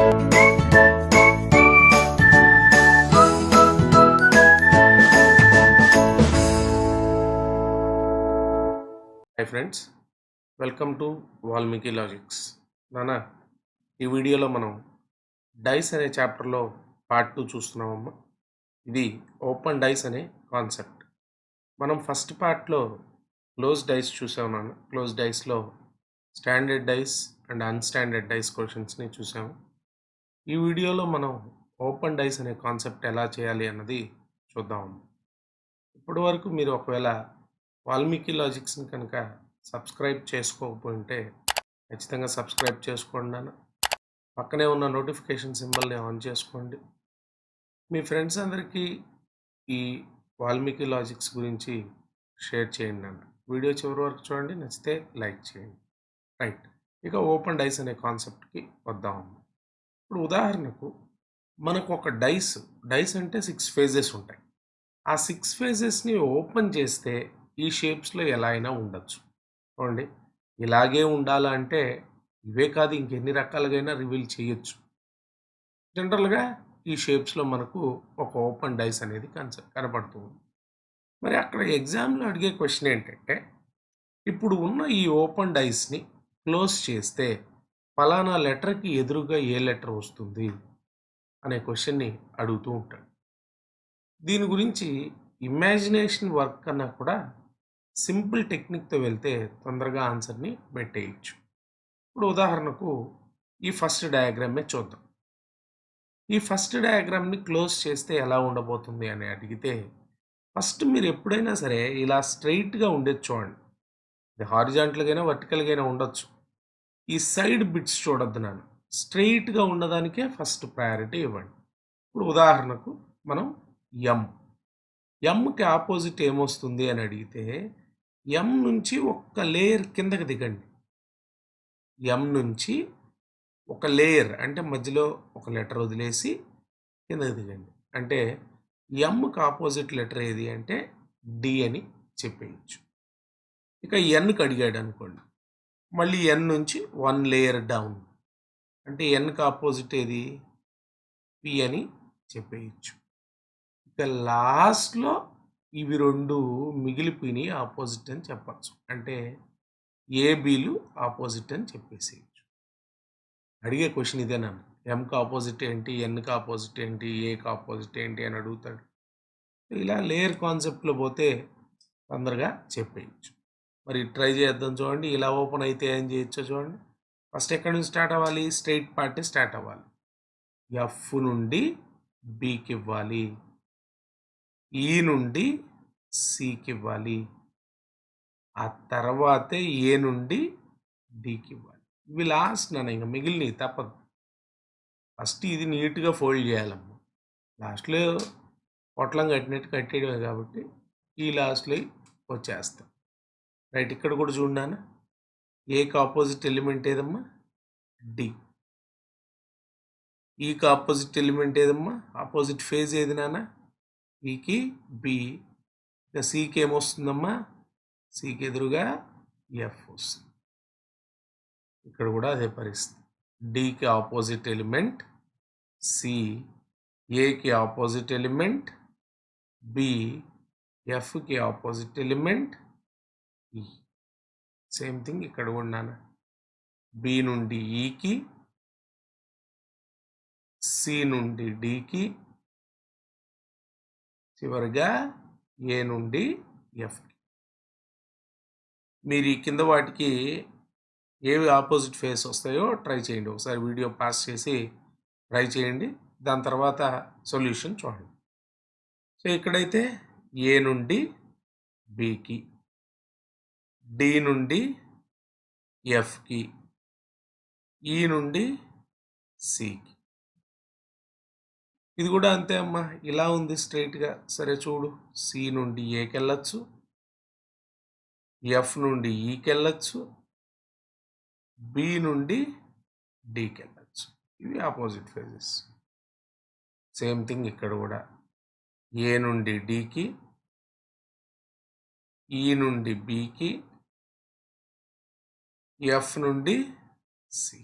Hi friends, welcome to Valmiki logics. నానా, ఈ వీడియోలో మనం డైస్ అనే చాప్టర్లో పార్ట్ 2 చూస్తున్నామమ్మా. ఇది ఓపెన్ డైస్ అనే కాన్సెప్ట్. మనం ఫస్ట్ పార్ట్లో క్లోజ్ డైస్ చూసాం నాన్న. క్లోజ్ డైస్లో standard dice and unstandard dice క్వశ్చన్స్ని చూసాము. ఈ వీడియోలో మనం ఓపెన్ డైస్ అనే కాన్సెప్ట్ ఎలా చేయాలి అన్నది చూద్దామమ్మా. ఇప్పటి వరకు మీరు ఒకవేళ వాల్మీకి లాజిక్స్ని కనుక సబ్స్క్రైబ్ చేసుకోకపోతే ఖచ్చితంగా సబ్స్క్రైబ్ చేసుకోండి నాన్న. పక్కనే ఉన్న నోటిఫికేషన్ సింబల్ని ఆన్ చేసుకోండి. మీ ఫ్రెండ్స్ అందరికీ ఈ వాల్మీకి లాజిక్స్ గురించి షేర్ చేయండి నాన్న. వీడియో చివరి వరకు చూడండి, నచ్చితే లైక్ చేయండి. రైట్, ఇక ఓపెన్ డైస్ అనే కాన్సెప్ట్కి వద్దామమ్మా. ఇప్పుడు ఉదాహరణకు మనకు ఒక డైస్ అంటే 6 ఫేజెస్ ఉంటాయి. ఆ 6 ఫేజెస్ని ఓపెన్ చేస్తే ఈ షేప్స్లో ఎలా అయినా ఉండొచ్చు. చూడండి, ఇలాగే ఉండాలంటే ఇవే కాదు ఇంకెన్ని రకాలుగైనా రివీల్ చేయొచ్చు. జనరల్గా ఈ షేప్స్లో మనకు ఒక ఓపెన్ డైస్ అనేది కనపడుతుంది. మరి అక్కడ ఎగ్జామ్లో అడిగే క్వశ్చన్ ఏంటంటే, ఇప్పుడు ఉన్న ఈ ఓపెన్ డైస్ని క్లోజ్ చేస్తే ఫలానా లెటర్కి ఎదురుగా ఏ లెటర్ వస్తుంది అనే క్వశ్చన్ని అడుగుతూ ఉంటాడు. దీని గురించి ఇమాజినేషన్ వర్క్ కన్నా కూడా సింపుల్ టెక్నిక్తో వెళ్తే తొందరగా ఆన్సర్ని పెట్టేయచ్చు. ఇప్పుడు ఉదాహరణకు ఈ ఫస్ట్ డయాగ్రామే చూద్దాం. ఈ ఫస్ట్ డయాగ్రామ్ని క్లోజ్ చేస్తే ఎలా ఉండబోతుంది అని అడిగితే, ఫస్ట్ మీరు ఎప్పుడైనా సరే ఇలా స్ట్రైట్గా ఉండేది చూడండి. ఇది హారిజాంటల్గా వర్టికల్గా ఉండొచ్చు. ఈ సైడ్ బిట్స్ చూడొద్దు నాన్న. స్ట్రైట్గా ఉన్నదానికే ఫస్ట్ ప్రయారిటీ ఇవ్వండి. ఇప్పుడు ఉదాహరణకు మనం ఎంకి ఆపోజిట్ ఏమొస్తుంది అని అడిగితే, ఎం నుంచి ఒక్క లేయర్ కిందకి దిగండి. ఎం నుంచి ఒక లేయర్ అంటే మధ్యలో ఒక లెటర్ వదిలేసి కిందకి దిగండి. అంటే ఎంకి ఆపోజిట్ లెటర్ ఏది అంటే డి అని చెప్పేయచ్చు. ఇక ఎన్కి అడిగాడు అనుకోండి, మళ్ళీ ఎన్ నుంచి 1 లేయర్ డౌన్ అంటే ఎన్కి ఆపోజిట్ ఏది పి అని చెప్పేయచ్చు. ఇక లాస్ట్లో ఇవి రెండు మిగిలిపోయినాయి ఆపోజిట్ అని చెప్పచ్చు. అంటే ఏబీలు ఆపోజిట్ అని చెప్పేసేయచ్చు. అడిగే క్వశ్చన్ ఇదేనా? ఎంకి ఆపోజిట్ ఏంటి, ఎన్కి ఆపోజిట్ ఏంటి, ఏకి ఆపోజిట్ ఏంటి అని అడుగుతాడు. ఇలా లేయర్ కాన్సెప్ట్లో పోతే తొందరగా చెప్పేయచ్చు. మరి ట్రై చేద్దాం చూడండి. ఇలా ఓపెన్ అయితే ఏం చేయొచ్చో చూడండి. ఫస్ట్ ఎక్కడి నుంచి స్టార్ట్ అవ్వాలి? స్ట్రైట్ పార్ట్ స్టార్ట్ అవ్వాలి. ఎఫ్ నుండి బికి ఇవ్వాలి, ఈ నుండి సికి ఇవ్వాలి, ఆ తర్వాతే ఏ నుండి డికి ఇవ్వాలి. ఇవి లాస్ట్ నాన్న, ఇంకా మిగిలినవి తప్పదు. ఫస్ట్ ఇది నీట్గా ఫోల్డ్ చేయాలమ్మా. లాస్ట్లో పొట్లం కట్టినట్టు కట్టేయడమే కాబట్టి ఈ లాస్ట్లో వచ్చేస్తాం. రైట్, ఇక్కడ కూడా చూడన్నా, ఏకి ఆపోజిట్ ఎలిమెంట్ ఏదమ్మా? డి. ఈకి ఆపోజిట్ ఎలిమెంట్ ఏదమ్మా? ఆపోజిట్ ఫేజ్ ఏది నాన్న? ఈకి బి. ఇక సికి ఏమొస్తుందమ్మా? సికి ఎదురుగా ఎఫ్ వస్తుంది. ఇక్కడ కూడా అదే పరిస్థితి. డికి ఆపోజిట్ ఎలిమెంట్ సి, ఏకి ఆపోజిట్ ఎలిమెంట్ బి, ఎఫ్కి opposite element E. Same thing ఇక్కడ కూడా బి నుండి ఈకి, సి నుండి డికి, చివరిగా ఏ నుండి ఎఫ్కి. మీరు ఈ కింద వాటికి ఏవి ఆపోజిట్ ఫేస్ వస్తాయో ట్రై చేయండి. ఒకసారి వీడియో పాస్ చేసి ట్రై చేయండి. దాని తర్వాత సొల్యూషన్ చూడండి. సో ఇక్కడైతే ఏ నుండి బికి, డి నుండి ఎఫ్కి, ఈ నుండి సికి. ఇది కూడా అంతే అమ్మా, ఇలా ఉంది స్ట్రైట్గా. సరే చూడు, సి నుండి ఏకి వెళ్ళచ్చు, ఎఫ్ నుండి ఈకి వెళ్ళచ్చు, బి నుండి డికి వెళ్ళచ్చు. ఇవి ఆపోజిట్ ఫేజెస్. సేమ్ థింగ్ ఇక్కడ కూడా ఏ నుండి డికి, ఈ నుండి బికి, ఎఫ్ నుండి సి.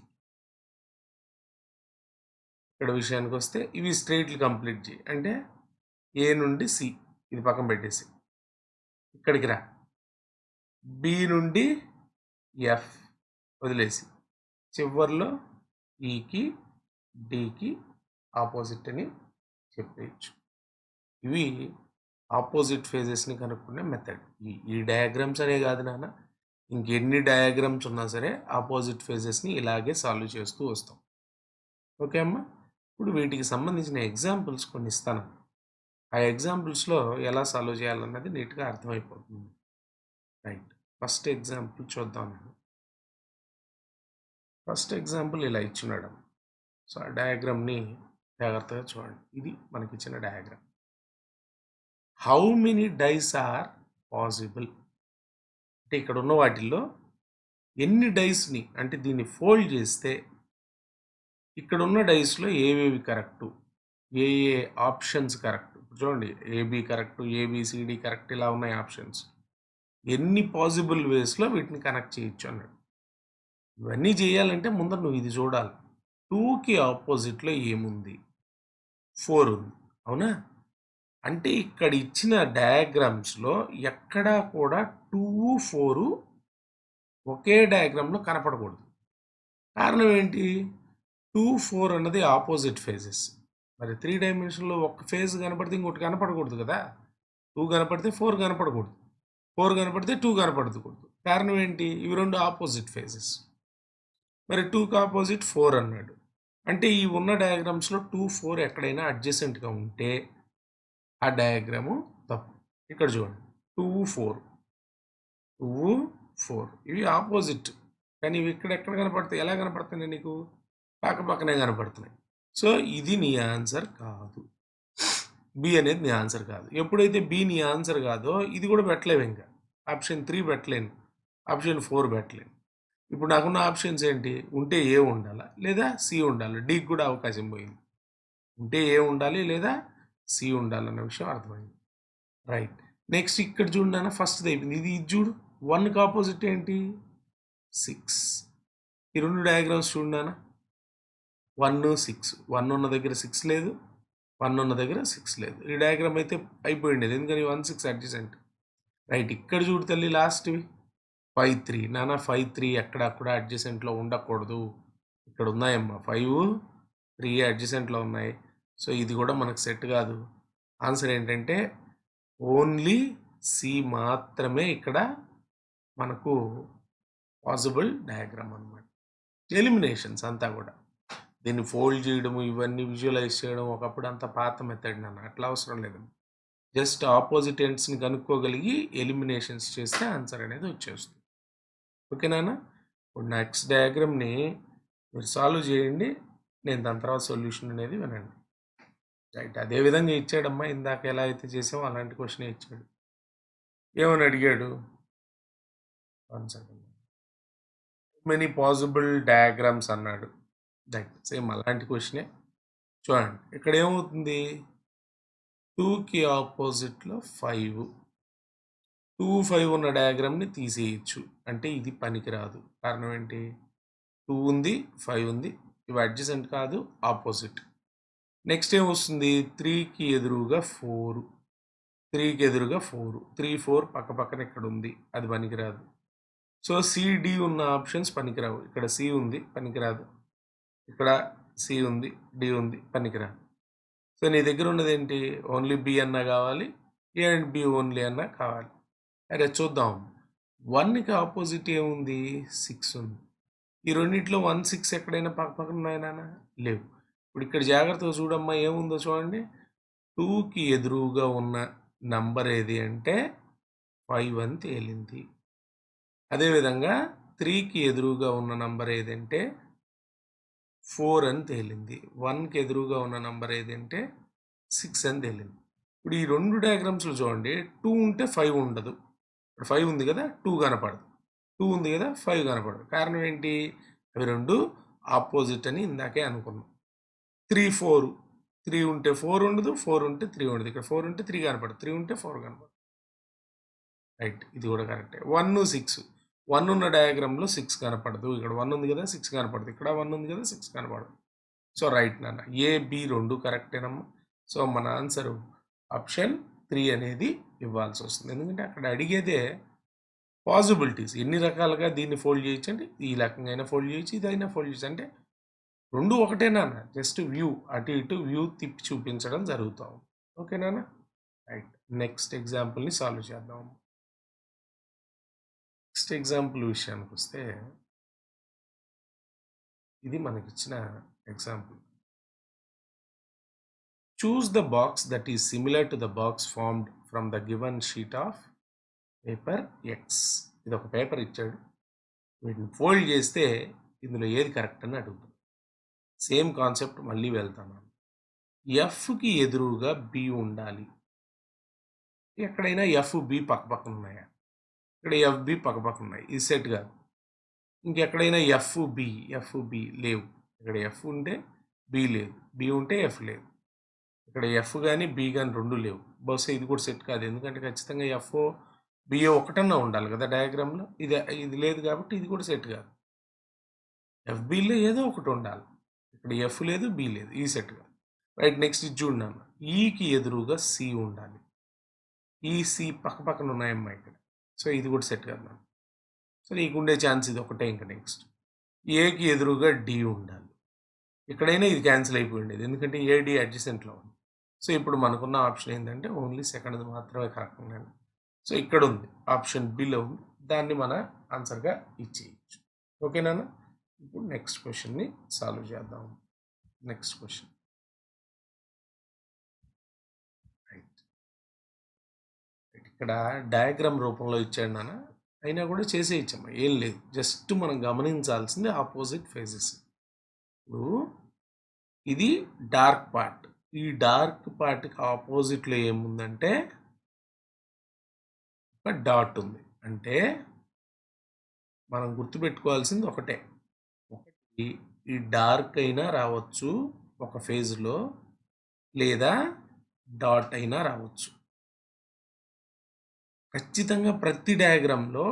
ఇక్కడ విషయానికి వస్తే ఇవి స్ట్రెయిట్లు కంప్లీట్ చేయి. అంటే ఏ నుండి సి ఇది పక్కన పెట్టేసి ఇక్కడికి రా. బి నుండి ఎఫ్ వదిలేసి చివర్లో ఈకి డికి ఆపోజిట్ అని చెప్పేయచ్చు. ఇవి ఆపోజిట్ ఫేజెస్ని కనుక్కునే మెథడ్. ఈ డయాగ్రామ్స్ అనే కాదు నాన్న, ఇంకెన్ని డయాగ్రామ్స్ ఉన్నా సరే ఆపోజిట్ ఫేజెస్ని ఇలాగే సాల్వ్ చేస్తూ వస్తాం. ఓకే అమ్మా. ఇప్పుడు వీటికి సంబంధించిన ఎగ్జాంపుల్స్ కొన్ని ఇస్తాను. ఆ ఎగ్జాంపుల్స్లో ఎలా సాల్వ్ చేయాలన్నది నీట్గా అర్థమైపోతుంది. రైట్, ఫస్ట్ ఎగ్జాంపుల్ చూద్దాం. ఫస్ట్ ఎగ్జాంపుల్ ఇలా ఇచ్చున్నాడు. సో ఆ డయాగ్రామ్ని జాగ్రత్తగా చూడండి. ఇది మనకి ఇచ్చిన diagram. How many dice are possible అంటే ఇక్కడ ఉన్న వాటిల్లో ఎన్ని డైస్ని, అంటే దీన్ని ఫోల్డ్ చేస్తే ఇక్కడ ఉన్న డైస్లో ఏవేవి కరెక్టు, ఏ ఏ ఆప్షన్స్ కరెక్ట్. చూడండి, ఏబి కరెక్ట్, ఏబిసిడి కరెక్ట్, ఇలా ఉన్నాయి ఆప్షన్స్. ఎన్ని పాసిబుల్ వేస్లో వీటిని కనెక్ట్ చేయొచ్చు అన్నాడు. ఇవన్నీ చేయాలంటే ముందర నువ్వు ఇది చూడాలి. 2కి ఆపోజిట్లో ఏముంది? 4 ఉంది, అవునా? అంటే ఇక్కడ ఇచ్చిన డయాగ్రామ్స్లో ఎక్కడా కూడా 2, 4 ఒకే డయాగ్రామ్లో కనపడకూడదు. కారణం ఏంటి? 2, 4 అన్నది ఆపోజిట్ ఫేజెస్. మరి 3 డైమెన్షన్లో ఒక ఫేజ్ కనపడితే ఇంకోటి కనపడకూడదు కదా. 2 కనపడితే 4 కనపడకూడదు, 4 కనపడితే 2 కనపడకూడదు. కారణం ఏంటి? ఇవి రెండు ఆపోజిట్ ఫేజెస్. మరి 2కి ఆపోజిట్ 4 అన్నాడు. అంటే ఈ ఉన్న డయాగ్రామ్స్లో 2, 4 ఎక్కడైనా అడ్జసెంట్గా ఉంటే ఆ డయాగ్రాము తప్పు. ఇక్కడ చూడండి, 2, 4 ఇవి ఆపోజిట్, కానీ ఇవి ఎక్కడ కనపడతాయి? ఎలా కనపడుతున్నాయి నీకు? పక్కనే కనపడుతున్నాయి. సో ఇది నీ ఆన్సర్ కాదు. బి అనేది నీ ఆన్సర్ కాదు. ఎప్పుడైతే బి నీ ఆన్సర్ కాదో ఇది కూడా పెట్టలేవు. ఇంకా ఆప్షన్ 3 పెట్టలేను, ఆప్షన్ 4 పెట్టలేను. ఇప్పుడు నాకున్న ఆప్షన్స్ ఏంటి? ఉంటే ఏ ఉండాలా లేదా సి ఉండాలి. డీకి కూడా అవకాశం పోయింది. ఉంటే ఏ ఉండాలి లేదా సి ఉండాలన్న విషయం అర్థమైంది. రైట్, నెక్స్ట్ ఇక్కడ చూడన్నా ఫస్ట్ అయిపోయింది. ఇది చూడు, 1కి ఆపోజిట్ ఏంటి? 6. ఈ రెండు డయాగ్రామ్స్ చూడన్నా, 1, 6. 1 ఉన్న దగ్గర 6 లేదు, 1 ఉన్న దగ్గర 6 లేదు. ఈ డయాగ్రామ్ అయితే అయిపోయిండేది, ఎందుకని 1, 6 అడ్జసెంట్. రైట్, ఇక్కడ చూడు తల్లి, లాస్ట్వి 5, 3. నాన్న 5, 3 ఎక్కడ కూడా అడ్జసెంట్లో ఉండకూడదు. ఇక్కడ ఉన్నాయమ్మా 5, 3 అడ్జసెంట్లో ఉన్నాయి. సో ఇది కూడా మనకు సెట్ కాదు. ఆన్సర్ ఏంటంటే ఓన్లీ సి మాత్రమే ఇక్కడ మనకు పాసిబుల్ డయాగ్రామ్ అన్నమాట. ఎలిమినేషన్స్ అంతా కూడా దీన్ని ఫోల్డ్ చేయడం, ఇవన్నీ విజువలైజ్ చేయడం ఒకప్పుడు అంత పాత మెథడ్ నాన్న, అట్లా అవసరం లేదు. జస్ట్ ఆపోజిట్ ఎండ్స్ని కనుక్కోగలిగి ఎలిమినేషన్స్ చేస్తే ఆన్సర్ అనేది వచ్చేస్తుంది. ఓకేనా? ఇప్పుడు నెక్స్ట్ డయాగ్రామ్ని మీరు సాల్వ్ చేయండి, నేను దాని తర్వాత సొల్యూషన్ అనేది వినండి. రైట్, అదేవిధంగా ఇచ్చాడమ్మా, ఇందాక ఎలా అయితే చేసామో అలాంటి క్వశ్చనే ఇచ్చాడు. ఏమని అడిగాడు? 1 సెకండ్. మెనీ పాసిబుల్ డయాగ్రామ్స్ అన్నాడు. రైట్, సేమ్ అలాంటి క్వశ్చనే. చూడండి, ఇక్కడ ఏమవుతుంది? 2కి ఆపోజిట్లో 5, 2, 5 ఉన్న డయాగ్రామ్ని తీసేయచ్చు. అంటే ఇది పనికిరాదు. కారణం ఏంటి? 2 ఉంది, 5 ఉంది, ఇవి అడ్జసెంట్ కాదు, ఆపోజిట్. నెక్స్ట్ ఏమొస్తుంది? 3కి ఎదురుగా 4, 3కి ఎదురుగా 4, 3, 4 పక్కన ఇక్కడ ఉంది, అది పనికిరాదు. సో సిడి ఉన్న ఆప్షన్స్ పనికిరావు. ఇక్కడ సి ఉంది, పనికిరాదు. ఇక్కడ సి ఉంది, డి ఉంది, పనికిరాదు. సో నీ దగ్గర ఉన్నది ఏంటి? ఓన్లీ బి అన్నా కావాలి, ఏ అండ్ బి ఓన్లీ అన్నా కావాలి. అరే చూద్దాం, 1కి ఆపోజిట్ ఏముంది? 6 ఉంది. ఈ రెండింటిలో 1, 6 ఎక్కడైనా పక్కన ఉన్నాయా నాన్న? లేవు. ఇప్పుడు ఇక్కడ జాగ్రత్తగా చూడమ్మా, ఏముందో చూడండి. 2కి ఎదురుగా ఉన్న నంబర్ ఏది అంటే 5 అని తేలింది. అదేవిధంగా 3కి ఎదురుగా ఉన్న నంబర్ ఏదంటే 4 అని తేలింది. 1కి ఎదురుగా ఉన్న నంబర్ ఏదంటే 6 అని తేలింది. ఇప్పుడు ఈ రెండు డయాగ్రామ్స్లో చూడండి, 2 ఉంటే 5 ఉండదు. ఇప్పుడు 5 ఉంది కదా, 2 కనపడదు. 2 ఉంది కదా, 5 కనపడదు. కారణం ఏంటి? అవి రెండు ఆపోజిట్ అని ఇందాకే అనుకున్నాం. 3, 4. 3 ఉంటే 4 ఉండదు, 4 ఉంటే 3 ఉండదు. ఇక్కడ 4 ఉంటే 3 కనపడదు, 3 ఉంటే 4 కనపడదు. రైట్, ఇది కూడా కరెక్టే. 1, 6. 1 ఉన్న డయాగ్రామ్లో 6 కనపడదు. ఇక్కడ 1 ఉంది కదా, 6 కనపడదు. ఇక్కడ 1 ఉంది కదా, 6 కనపడదు. సో రైట్ నాన్న, ఏ బి రెండు కరెక్టేనమ్మా. సో మన ఆన్సరు ఆప్షన్ 3 అనేది ఇవ్వాల్సి వస్తుంది. ఎందుకంటే అక్కడ అడిగేదే పాసిబిలిటీస్, ఎన్ని రకాలుగా దీన్ని ఫోల్డ్ చేయొచ్చు అంటే ఈ రకంగా అయినా ఫోల్డ్ చేయొచ్చు, ఇదైనా ఫోల్డ్ చేయొచ్చు. అంటే రెండు ఒకటేనా, జస్ట్ వ్యూ అటు ఇటు వ్యూ తిప్పి చూపించడం జరుగుతాం. ఓకేనా? రైట్. నెక్స్ట్ ఎగ్జాంపుల్ని సాల్వ్ చేద్దాం. నెక్స్ట్ ఎగ్జాంపుల్ విషయానికి వస్తే ఇది మనకిచ్చిన example. Choose the box that is similar to the box formed from the given sheet of paper X. ఇది ఒక పేపర్ ఇచ్చాడు, వీటిని ఫోల్డ్ చేస్తే ఇందులో ఏది కరెక్ట్ అని అడుగుతుంది. సేమ్ కాన్సెప్ట్ మళ్ళీ వెళ్తాను. ఎఫ్కి ఎదురుగా బి ఉండాలి. ఎక్కడైనా ఎఫ్ బి పక్క పక్కన ఉన్నాయా? ఇక్కడ ఎఫ్బి పక్క పక్కన ఉన్నాయి, ఇది సెట్ కాదు. ఇంకెక్కడైనా ఎఫ్ బి లేవు. ఇక్కడ ఎఫ్ ఉంటే బి లేదు, బి ఉంటే ఎఫ్ లేదు. ఇక్కడ ఎఫ్ కానీ బి కానీ రెండు లేవు. బహుశా ఇది కూడా సెట్ కాదు, ఎందుకంటే ఖచ్చితంగా ఎఫ్ బిఓ ఒకటన్నా ఉండాలి కదా డయాగ్రామ్లో. ఇది లేదు కాబట్టి ఇది కూడా సెట్ కాదు. ఎఫ్బిలో ఏదో ఒకటి ఉండాలి. ఇక్కడ ఎఫ్ లేదు, బి లేదు, ఈ సెట్ కాదు. రైట్. నెక్స్ట్ ఇది చూడన్నా, ఈకి ఎదురుగా సి ఉండాలి. ఈ సి పక్క పక్కన ఉన్నాయమ్మా ఇక్కడ. సో ఇది కూడా సెట్ కాదు. సో నీకు ఉండే ఛాన్స్ ఇది ఒకటే. ఇంకా నెక్స్ట్ ఏకి ఎదురుగా డి ఉండాలి. ఎక్కడైనా ఇది క్యాన్సిల్ అయిపోయి ఉండేది, ఎందుకంటే ఏడి అడ్జసెంట్లో ఉంది. సో ఇప్పుడు మనకున్న ఆప్షన్ ఏంటంటే ఓన్లీ సెకండ్ మాత్రమే కరెక్ట్ ఉందండి. సో ఇక్కడ ఉంది, ఆప్షన్ బిలో ఉంది, దాన్ని మన ఆన్సర్గా ఇచ్చేయచ్చు. ఓకేనా? ఇప్పుడు నెక్స్ట్ క్వశ్చన్ని సాల్వ్ చేద్దాం. Next question. రైట్. ఇక్కడ డయాగ్రామ్ రూపంలో ఇచ్చాడు నాన్న, అయినా కూడా చేసేయచ్చమ్మా, ఏం లేదు. జస్ట్ మనం గమనించాల్సింది ఆపోజిట్ ఫేజెస్. ఇప్పుడు ఇది డార్క్ పార్ట్, ఈ డార్క్ పార్ట్కి ఆపోజిట్లో ఏముందంటే ఒక డాట్ ఉంది. అంటే మనం గుర్తుపెట్టుకోవాల్సింది ఒకటే, ఒకటి ఈ డార్క్ అయినా రావచ్చు ఒక ఫేజ్లో, లేదా డాట్ అయినా రావచ్చు. ఖచ్చితంగా ప్రతి డయాగ్రామ్లో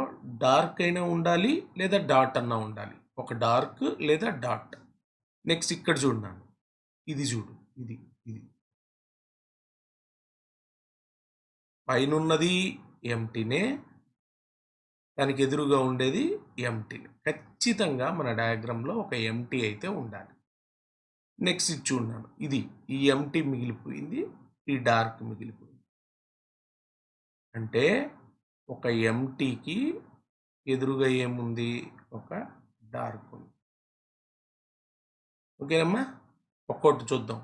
డార్క్ అయినా ఉండాలి, లేదా డాట్ అన్నా ఉండాలి. ఒక డార్క్ లేదా డాట్. నెక్స్ట్ ఇక్కడ చూడన్నాను, ఇది చూడు, ఇది ఇది పైన ఉన్నది ఎంటీనే, దానికి ఎదురుగా ఉండేది ఎంటీనే. ఖచ్చితంగా మన డయాగ్రామ్లో ఒక ఎంటీ అయితే ఉండాలి. నెక్స్ట్ ఇది చూడన్నాను, ఇది ఈ ఎంటీ మిగిలిపోయింది, ఈ డార్క్ మిగిలిపోయింది. అంటే ఒక ఎంటీకి ఎదురుగా ఏముంది, ఒక డార్క్ ఉంది. ఓకేనమ్మా? ఒక్కొక్కటి చూద్దాం.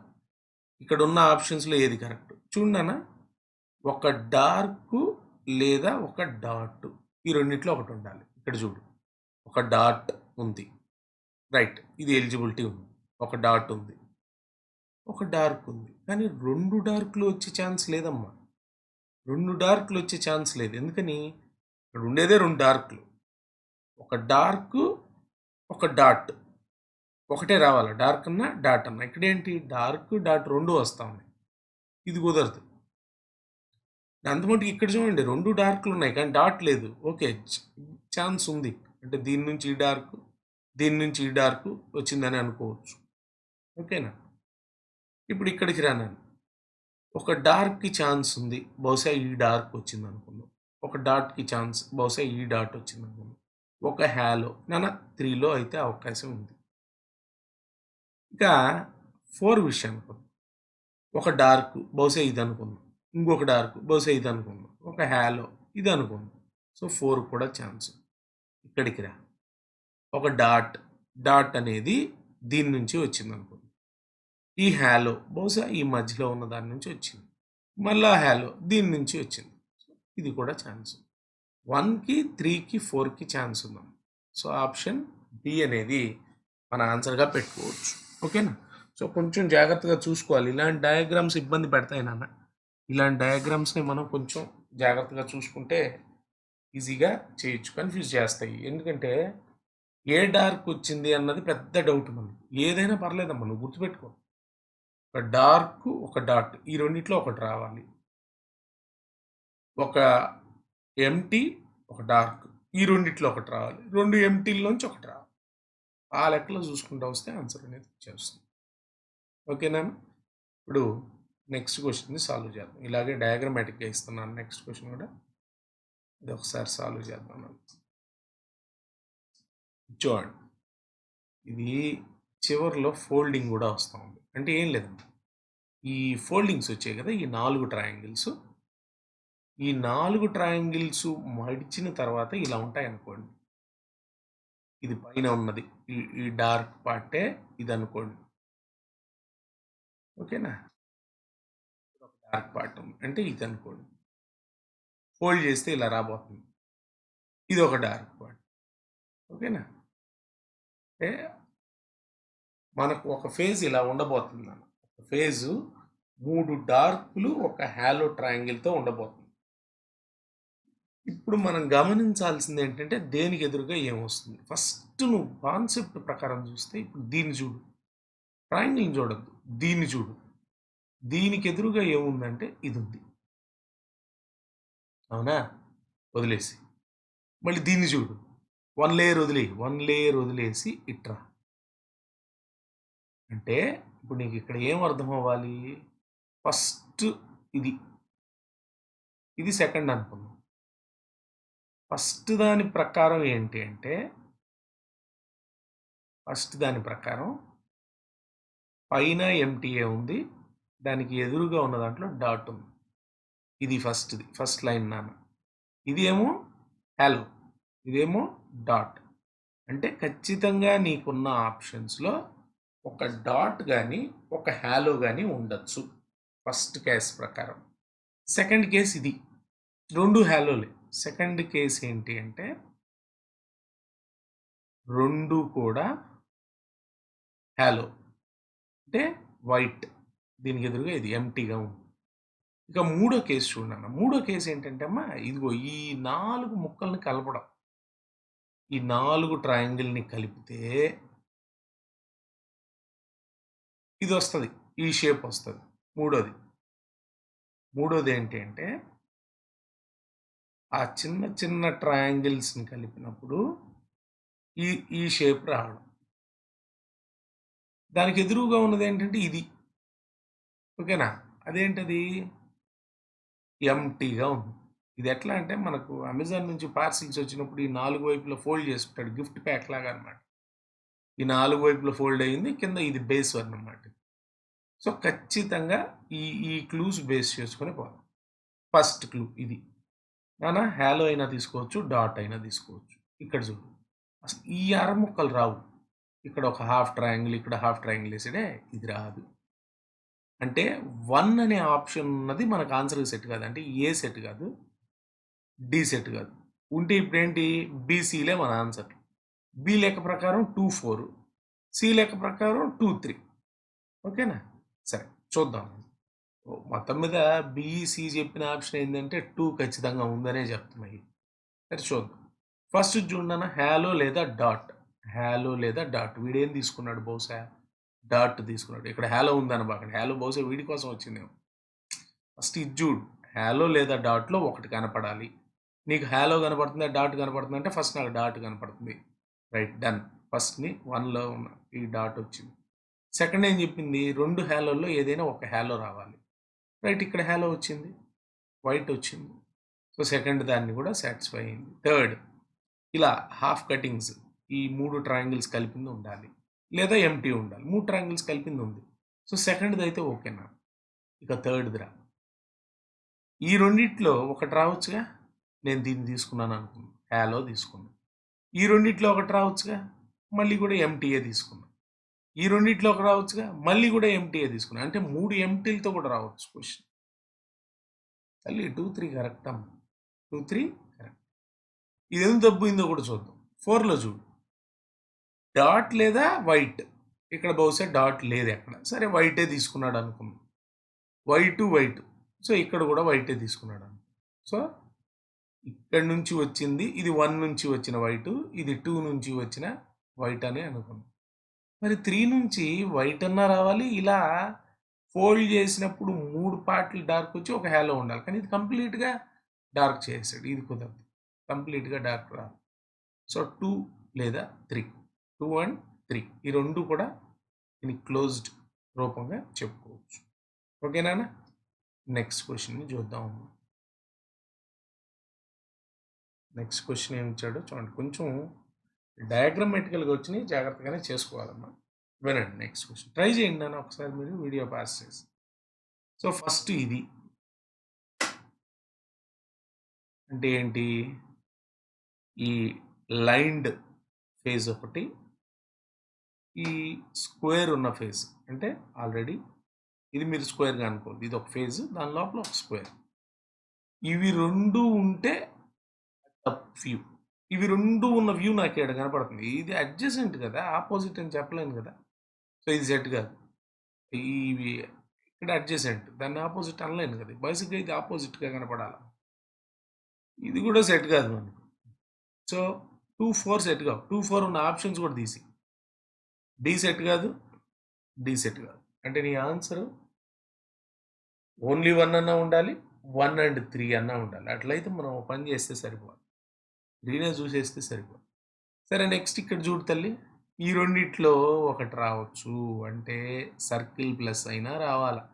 ఇక్కడ ఉన్న ఆప్షన్స్లో ఏది కరెక్ట్ చూడన్నా. ఒక డార్క్ లేదా ఒక డాట్, ఈ రెండిట్లో ఒకటి ఉండాలి. ఇక్కడ చూడు, ఒక డాట్ ఉంది. రైట్, ఇది ఎలిజిబిలిటీ ఉంది. ఒక డాట్ ఉంది, ఒక డార్క్ ఉంది. కానీ రెండు డార్క్లు వచ్చే ఛాన్స్ లేదమ్మా. రెండు డార్క్లు వచ్చే ఛాన్స్ లేదు. ఎందుకని? ఇక్కడ ఉండేదే రెండు డార్క్లు, ఒక డార్క్ ఒక డాట్, ఒకటే రావాలి. డార్క్ అన్నా డాట్ అన్నా. ఇక్కడ ఏంటి, డార్క్ డాట్ రెండు వస్తా ఉన్నాయి, ఇది కుదరదు. అంతమటుకు ఇక్కడ చూడండి, రెండు డార్క్లు ఉన్నాయి కానీ డాట్ లేదు. ఓకే, ఛాన్స్ ఉంది. అంటే దీని నుంచి ఈ డార్క్, దీని నుంచి ఈ డార్క్ వచ్చిందని అనుకోవచ్చు. ఓకేనా? ఇప్పుడు ఇక్కడికి రానాను, ఒక డార్క్కి ఛాన్స్ ఉంది, బహుశా ఈ డార్క్ వచ్చింది అనుకున్నాం. ఒక డాట్కి ఛాన్స్, బహుశా ఈ డాట్ వచ్చింది అనుకున్నాం. ఒక హ్యాలో నాన్న 3లో అయితే అవకాశం ఉంది. ఇంకా 4 విషయం అనుకుందాం. ఒక డార్క్, బహుశా ఇది అనుకుందాం. ఇంకొక డార్క్, బహుశా ఇది అనుకుందాం. ఒక హ్యాలో, ఇది అనుకుందాం. సో 4 కూడా ఛాన్స్. ఇక్కడికి రా, ఒక డాట్, డాట్ అనేది దీని నుంచి వచ్చింది అనుకుందాం. ఈ హ్యాలో బహుశా ఈ మధ్యలో ఉన్న దాని నుంచి వచ్చింది. మళ్ళా హ్యాలో దీని నుంచి వచ్చింది. ఇది కూడా ఛాన్స్. 1కి 3కి 4కి ఛాన్స్ ఉందాం. సో ఆప్షన్ బి అనేది మన ఆన్సర్గా పెట్టుకోవచ్చు. ఓకేనా? సో కొంచెం జాగ్రత్తగా చూసుకోవాలి. ఇలాంటి డయాగ్రామ్స్ ఇబ్బంది పెడతాయి నాన్న. ఇలాంటి డయాగ్రామ్స్ని మనం కొంచెం జాగ్రత్తగా చూసుకుంటే ఈజీగా చేయొచ్చు. కన్ఫ్యూజ్ చేస్తాయి, ఎందుకంటే ఏ డార్క్ వచ్చింది అన్నది పెద్ద డౌట్ మనకి. ఏదైనా పర్లేదమ్మా, నువ్వు గుర్తుపెట్టుకో, ఒక డార్క్ ఒక డాట్, ఈ రెండిట్లో ఒకటి రావాలి. ఒక ఎంటీ ఒక డార్క్, ఈ రెండిట్లో ఒకటి రావాలి. రెండు ఎంటీల్లోంచి ఒకటి రావాలి. ఆ లెక్కలో చూసుకుంటూ వస్తే ఆన్సర్ అనేది వచ్చేస్తుంది. ఓకేనా? ఇప్పుడు నెక్స్ట్ క్వశ్చన్ని సాల్వ్ చేద్దాం. ఇలాగే డయాగ్రమాటిక్గా ఇస్తున్నాను నెక్స్ట్ క్వశ్చన్ కూడా. ఇది ఒకసారి సాల్వ్ చేద్దాం. చూడండి, ఇది చివరిలో ఫోల్డింగ్ కూడా వస్తూ ఉంది. అంటే ఏం లేదండి, ఈ ఫోల్డింగ్స్ వచ్చాయి కదా, ఈ 4 ట్రయాంగిల్స్, ఈ 4 ట్రయాంగిల్స్ మడిచిన తర్వాత ఇలా ఉంటాయి అనుకోండి. ఇది పైన ఉన్నది ఈ డార్క్ పార్టే ఇది అనుకోండి. ఓకేనా? ఒక డార్క్ పార్ట్ ఉంది అంటే ఇది అనుకోండి. ఫోల్డ్ చేస్తే ఇలా రాబోతుంది. ఇది ఒక డార్క్ పార్ట్. ఓకేనా? అంటే మనకు ఒక ఫేజ్ ఇలా ఉండబోతుంది. ఒక ఫేజు 3 డార్క్లు ఒక హాలో ట్రయాంగిల్తో ఉండబోతుంది. ఇప్పుడు మనం గమనించాల్సింది ఏంటంటే దేనికి ఎదురుగా ఏమొస్తుంది. ఫస్ట్ నువ్వు కాన్సెప్ట్ ప్రకారం చూస్తే ఇప్పుడు దీన్ని చూడు, ట్రయాంగిల్ని చూడద్దు, దీన్ని చూడు. దీనికి ఎదురుగా ఏముందంటే ఇది ఉంది, అవునా? వదిలేసి మళ్ళీ దీన్ని చూడు, 1 లేయర్ వదిలేయి, 1 లేయర్ వదిలేసి ఇట్రా. అంటే ఇప్పుడు నీకు ఇక్కడ ఏం అర్థం అవ్వాలి, ఫస్ట్ ఇది సెకండ్ అనుకుందాం. ఫస్ట్ దాని ప్రకారం ఏంటి అంటే, ఫస్ట్ దాని ప్రకారం పైన ఎంటీఏ ఉంది, దానికి ఎదురుగా ఉన్న దాంట్లో డాట్ ఉంది. ఇది ఫస్ట్ లైన్ నాన్న. ఇది ఏమో హ్యాలో, ఇదేమో డాట్. అంటే ఖచ్చితంగా నీకున్న ఆప్షన్స్లో ఒక డాట్ కానీ ఒక హ్యాలో కానీ ఉండొచ్చు ఫస్ట్ కేస్ ప్రకారం. సెకండ్ కేస్ ఇది, 2 హ్యాలోలే. సెకండ్ కేస్ ఏంటి అంటే 2 కూడా హ్యాలో, అంటే వైట్, దీనికి ఎదురుగా ఇది ఎంటీగా ఉంది. ఇక మూడో కేసు చూడన్న. మూడో కేసు ఏంటంటే అమ్మా, ఇదిగో ఈ 4 ముక్కల్ని కలపడం. ఈ 4 ట్రయాంగిల్ని కలిపితే ఇది వస్తుంది, ఈ షేప్ వస్తుంది. మూడోది ఏంటి అంటే ఆ చిన్న చిన్న ట్రయాంగిల్స్ని కలిపినప్పుడు ఈ షేప్ రావడం. దానికి ఎదురుగా ఉన్నది ఏంటంటే ఇది. ఓకేనా? అదేంటది, ఎంటీగా ఉంది. ఇది ఎట్లా అంటే మనకు అమెజాన్ నుంచి పార్సిల్స్ వచ్చినప్పుడు ఈ 4 వైపులో ఫోల్డ్ చేసుకుంటాడు, గిఫ్ట్ ప్యాక్ లాగా అనమాట. ఈ 4 వైపులో ఫోల్డ్ అయ్యింది, కింద ఇది బేస్ అన్నమాట. సో ఖచ్చితంగా ఈ క్లూస్ బేస్ చేసుకొని పోదాం. ఫస్ట్ క్లూ ఇది నానా, హ్యాలో అయినా తీసుకోవచ్చు, డాట్ అయినా తీసుకోవచ్చు. ఇక్కడ చూడు, అసలు ఈ ముక్కలు రావు. ఇక్కడ ఒక హాఫ్ ట్రయాంగిల్, ఇక్కడ హాఫ్ ట్రయాంగిల్ వేసాడే, ఇది రాదు. అంటే 1 అనే ఆప్షన్ ఉన్నది మనకు ఆన్సర్ సెట్ కాదు. అంటే ఏ సెట్ కాదు, డి సెట్ కాదు. ఉంటే ఇప్పుడు ఏంటి, బీసీలే మన ఆన్సర్. బి లెక్క ప్రకారం 2, 4, సి లెక్క ప్రకారం 2, 3. ఓకేనా? సరే చూద్దాం. మొత్తం మీద బీఈసి చెప్పిన ఆప్షన్ ఏంటంటే 2 ఖచ్చితంగా ఉందనే చెప్తున్నాయి. సరే చూద్దాం. ఫస్ట్ చూడన్నా, హ్యాలో లేదా డాట్. హ్యాలో లేదా డాట్, వీడేం తీసుకున్నాడు, బహుశా డాట్ తీసుకున్నాడు. ఇక్కడ హ్యాలో ఉందనబాకండి, హ్యాలో బహుశా వీడి కోసం వచ్చిందేమో. ఫస్ట్ ఇది చూడు, హ్యాలో లేదా డాట్లో ఒకటి కనపడాలి. నీకు హ్యాలో కనపడుతుందా, డాట్ కనపడుతుంది అంటే ఫస్ట్ నాకు డాట్ కనపడుతుంది. Right, done. ఫస్ట్ని 1లో ఉన్న ఈ డాట్ వచ్చింది. సెకండ్ ఏం చెప్పింది, 2 హ్యాలోల్లో ఏదైనా ఒక హ్యాలో రావాలి. రైట్, ఇక్కడ హ్యాలో వచ్చింది, వైట్ వచ్చింది. సో సెకండ్ దాన్ని కూడా సాటిస్ఫై అయింది. థర్డ్, ఇలా హాఫ్ కటింగ్స్, ఈ 3 ట్రయాంగిల్స్ కలిపింది ఉండాలి, లేదా ఎంటీ ఉండాలి. 3 ట్రయాంగిల్స్ కలిపింది ఉంది. సో సెకండ్ది అయితే ఓకేనా. ఇక థర్డ్ది రా, ఈ రెండిట్లో ఒకటి రావచ్చుగా. నేను దీన్ని తీసుకున్నాను అనుకున్నాను, హ్యాలో తీసుకున్నాను. ఈ రెండిట్లో ఒకటి రావచ్చుగా, మళ్ళీ కూడా ఎంటీఏ తీసుకున్నాను. ఈ రెండిట్లో ఒకటి రావచ్చుగా, మళ్ళీ కూడా ఎంటీఏ తీసుకున్నాను. అంటే 3 ఎంటీలతో కూడా రావచ్చు క్వశ్చన్. తల్లి 2, 3 కరెక్ట్ అమ్మ, 2, 3 కరెక్ట్. ఇది ఎందుకు తప్పిందో కూడా చూద్దాం. 4లో చూడు, డాట్ లేదా వైట్. ఇక్కడ బహుశా డాట్ లేదు ఎక్కడ. సరే వైటే తీసుకున్నాడు అనుకున్నాం, వైట్. సో ఇక్కడ కూడా వైటే తీసుకున్నాడు. సో ఇక్కడ నుంచి వచ్చింది ఇది 1 నుంచి వచ్చిన వైట్, ఇది 2 నుంచి వచ్చిన వైట్ అని అనుకున్నాం. మరి 3 నుంచి వైట్ అన్నా రావాలి. ఇలా ఫోల్డ్ చేసినప్పుడు 3 పార్ట్లు డార్క్ వచ్చి ఒక హ్యాలో ఉండాలి. కానీ ఇది కంప్లీట్గా డార్క్ చేసాడు, ఇది కుదరదు, కంప్లీట్గా డార్క్ రాదు. సో 2 లేదా 3, 2 and 3 ఈ రెండు కూడా దీనికి క్లోజ్డ్ రూపంగా చెప్పుకోవచ్చు. ఓకేనా? నెక్స్ట్ క్వశ్చన్ని చూద్దాం. నెక్స్ట్ క్వశ్చన్ ఏమి ఇచ్చాడో చూడండి. కొంచెం డయాగ్రమాటికల్గా వచ్చినాయి, జాగ్రత్తగానే చేసుకోవాలమ్మా. వినండి నెక్స్ట్ క్వశ్చన్. ట్రై చేయండి నాన్న ఒకసారి మీరు వీడియో పాస్ చేసి. సో ఫస్ట్ ఇది అంటే ఏంటి? ఈ లైన్డ్ ఫేజ్ ఒకటి, ఈ స్క్వేర్ ఉన్న ఫేజ్. అంటే ఆల్రెడీ ఇది మీరు స్క్వేర్గా అనుకోండి, ఇది ఒక ఫేజ్, దాని లోపల ఒక స్క్వేర్. ఇవి రెండు ఉంటే వ్యూ, ఇవి రెండు ఉన్న వ్యూ నాకు ఇక్కడ కనపడుతుంది. ఇది అడ్జసెంట్ కదా, ఆపోజిట్ అని చెప్పలేను కదా. సో ఇది సెట్ కాదు. ఇవి ఇక్కడ అడ్జసెంట్, దాన్ని ఆపోజిట్ అనలేను కదా. బేసిక్గా ఇది ఆపోజిట్గా కనపడాలి. ఇది కూడా సెట్ కాదు మనకు. సో 2, 4 సెట్ కావు. 2, 4 ఉన్న ఆప్షన్స్ కూడా తీసి. డి సెట్ కాదు, డి సెట్ కాదు. అంటే నీ ఆన్సర్ ఓన్లీ 1 అన్నా ఉండాలి, 1 and 3 అన్నా ఉండాలి. అట్లయితే మనం పని చేస్తే సరిపోవాలి. 3నే చూసేస్తే సరిపోవాలి. సరే నెక్స్ట్ ఇక్కడ చూడు తల్లి, ఈ రెండిట్లో ఒకటి రావచ్చు. అంటే సర్కిల్ ప్లస్ అయినా రావాలా,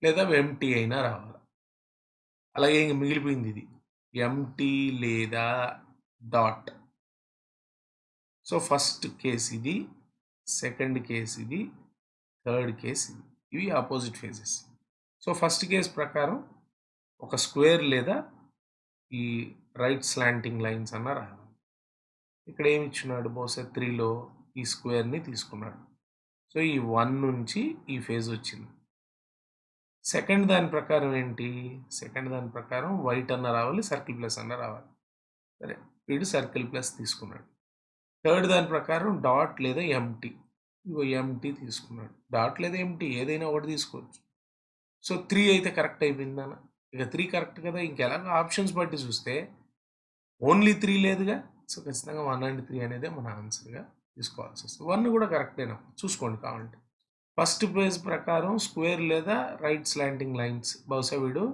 లేదా ఎంటీ అయినా రావాలా. అలాగే ఇంక మిగిలిపోయింది ఇది ఎంటీ లేదా డాట్. సో ఫస్ట్ కేస్ ఇది, సెకండ్ కేస్ ఇది, థర్డ్ కేస్ ఇది. ఇవి opposite phases. So first case ప్రకారం ఒక స్క్వేర్ లేదా ఈ రైట్ స్లాంటింగ్ లైన్స్ అన్న రావాలి. ఇక్కడ ఏమి ఇచ్చినాడు? బహుశా 3లో ఈ స్క్వేర్ని తీసుకున్నాడు. సో ఈ 1 నుంచి ఈ ఫేజ్ వచ్చింది. సెకండ్ దాని ప్రకారం ఏంటి? సెకండ్ దాని ప్రకారం వైట్ అన్న రావాలి, సర్కిల్ ప్లస్ అన్న రావాలి. సరే, వీడు సర్కిల్ ప్లస్ తీసుకున్నాడు. థర్డ్ దాని ప్రకారం డాట్ లేదా ఎంటీ. ఇగో ఎంటీ తీసుకున్నాడు. డాట్ లేదా ఎంటీ ఏదైనా ఒకటి తీసుకోవచ్చు. సో 3 అయితే కరెక్ట్ అయిపోయిందన్న. ఇక 3 కరెక్ట్ కదా, ఇంకెలాగో ఆప్షన్స్ బట్టి చూస్తే ఓన్లీ 3 లేదుగా. సో ఖచ్చితంగా 1 and 3 అనేదే మన ఆన్సర్గా తీసుకోవాల్సి వస్తుంది. 1 కూడా కరెక్టేనా చూసుకోండి కావాలంటే. ఫస్ట్ పేజ్ ప్రకారం స్క్వేర్ లేదా రైట్ స్లాంటింగ్ లైన్స్. బహుశా వీడు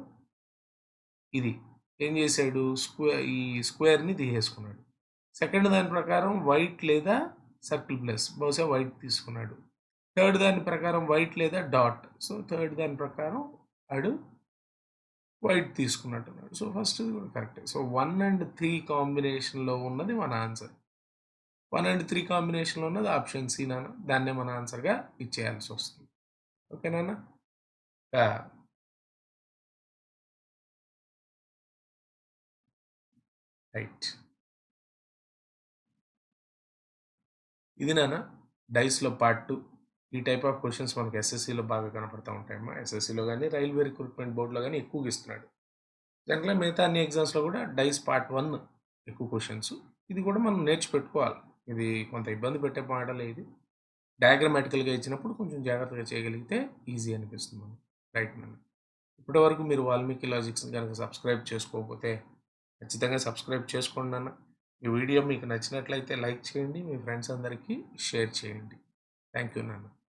ఇది ఏం చేశాడు? ఈ స్క్వేర్ని తీసేసుకున్నాడు. సెకండ్ దాని ప్రకారం వైట్ లేదా సర్కిల్ ప్లస్. బహుశా వైట్ తీసుకున్నాడు. థర్డ్ దాని ప్రకారం వైట్ లేదా డాట్. సో థర్డ్ దాని ప్రకారం వాడు వైట్ తీసుకున్నట్టున్నాడు. సో ఫస్ట్ కూడా కరెక్టే. సో 1 and 3 కాంబినేషన్లో ఉన్నది మన ఆన్సర్. 1 and 3 కాంబినేషన్లో ఉన్నది ఆప్షన్ సి నాన్న. దాన్నే మన ఆన్సర్గా ఇచ్చేయాల్సి వస్తుంది. ఓకేనా? రైట్. ఇది నాన్న డైస్లో పార్ట్ 2. ఈ టైప్ ఆఫ్ క్వశ్చన్స్ మనకి ఎస్ఎస్సిలో బాగా కనపడుతూ ఉంటాయమ్మా. ఎస్ఎస్సిలో కానీ రైల్వే రిక్రూట్మెంట్ బోర్డులో కానీ ఎక్కువగా ఇస్తున్నాడు. దాంట్లో మిగతా అన్ని ఎగ్జామ్స్లో కూడా డైస్ పార్ట్ 1 ఎక్కువ క్వశ్చన్స్. ఇది కూడా మనం నేర్చిపెట్టుకోవాలి. ఇది కొంత ఇబ్బంది పెట్టే మోడల్. ఇది డయాగ్రమాటికల్గా ఇచ్చినప్పుడు కొంచెం జాగ్రత్తగా చేయగలిగితే ఈజీ అనిపిస్తుంది మనకి. రైట్ నాన్న. ఇప్పటి వరకు మీరు వాల్మీకి లాజిక్స్ని కనుక సబ్స్క్రైబ్ చేసుకోకపోతే ఖచ్చితంగా సబ్స్క్రైబ్ చేసుకోండి నాన్న. ఈ వీడియో మీకు నచ్చినట్లయితే లైక్ చేయండి, మీ ఫ్రెండ్స్ అందరికీ షేర్ చేయండి. థ్యాంక్ యూ నాన్న.